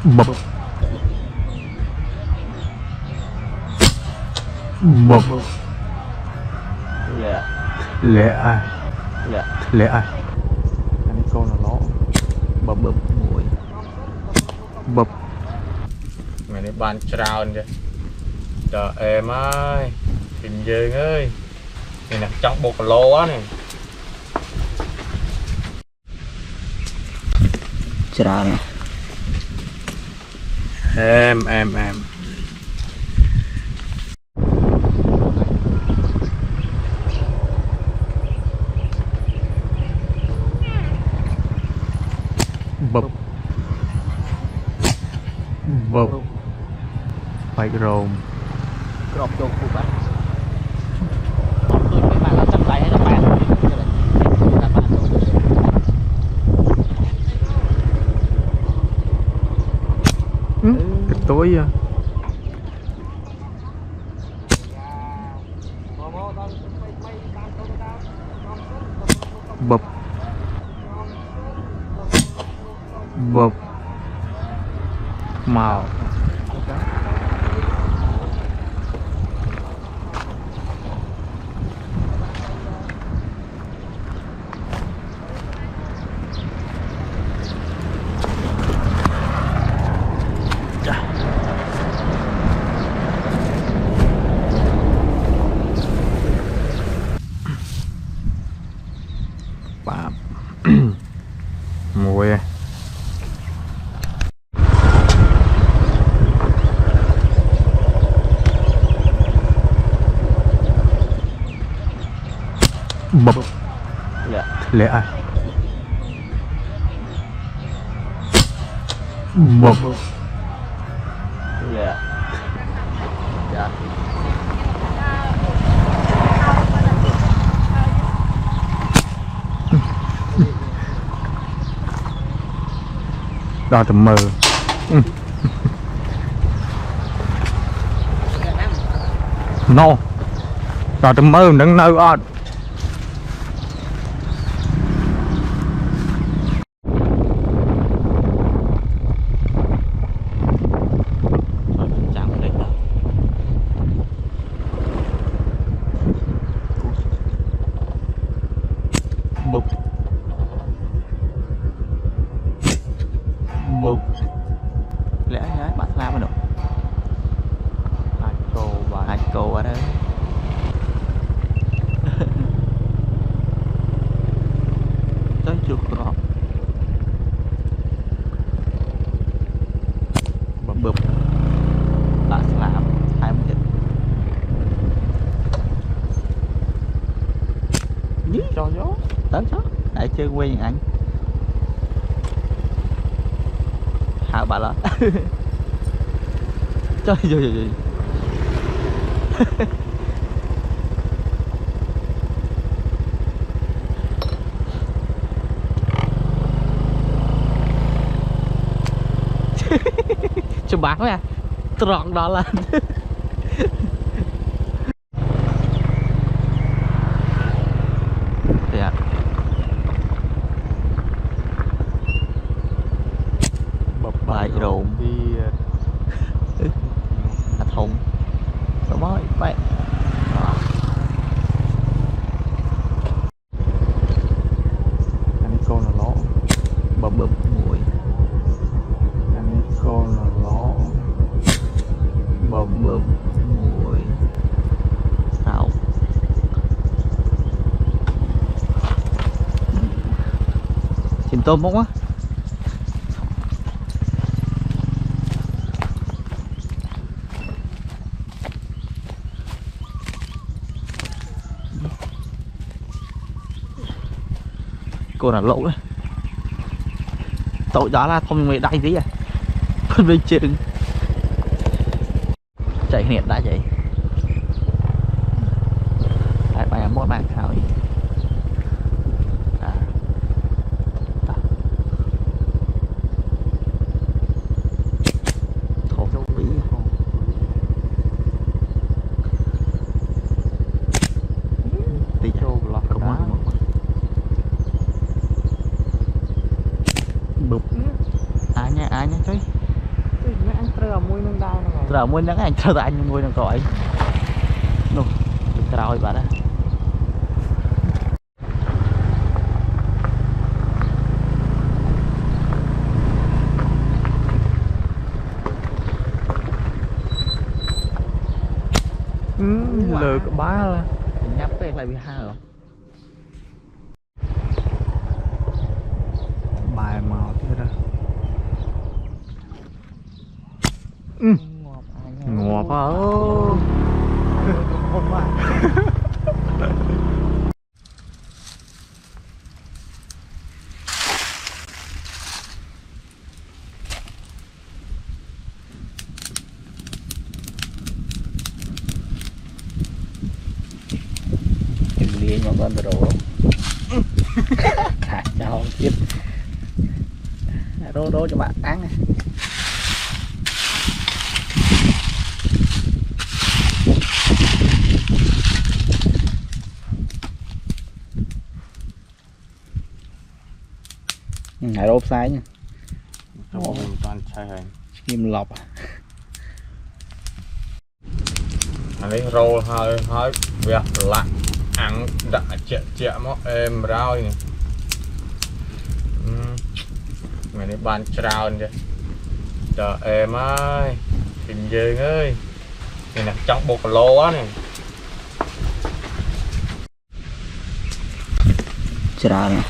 Bập. Bập. Lẹ ai? Lẹ ai? Anh ấy con là nó bập bập mũi bập. Mày đi bàn trao chứ. Trời em ơi, tìm dương ơi. Này nè, trong bột lô á nè. Trao nè. Em bập bập phải rồm Crop vô khu bạn. Không tôi mấy bạn làm chắc lại hay là bạn. cái tối à. Bập bập màu bạp mùi bập lẹ ai? Bập Dạ. đo tầm mờ. No đo tầm mờ đừng nơi on. Bụp bụp Lẽ nhá bạn làm mà được. Hai cô ở đây. Tới chưa crop. Bụp bạn làm 20 nhí cho gió tới chứ để chơi quen anh hả bà là trời trời cho bác quá à tròn đó là bài rộn đi thùng đúng rồi vậy anh con là nó bập bập mũi anh con là nó bập bập mũi sao chim tôm không á cô là lỗ đấy tội đó là không mày đay tí à phân bên trên chạy hiện đã vậy lại bài mỗi bàn thảo đi bụp ai nha chơi anh treo môi nâng đai này treo môi nâng anh treo anh môi nâng cõi nô treo bạn á lừa cái bá là nhấp cái lại bị ha rồi bài màu thế đó ngọt quá liền mà con đồ cả cháu tiếp đố cho bạn ăn này hải đốp sai nha toàn chạy kim lọc anh ấy roll hơi việc lạ ăn đã chẹ mó em rau này mày đi bàn trào kìa trời em ơi tìm dương ơi này nè trong bột lô á này trào này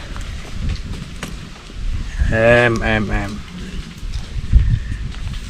em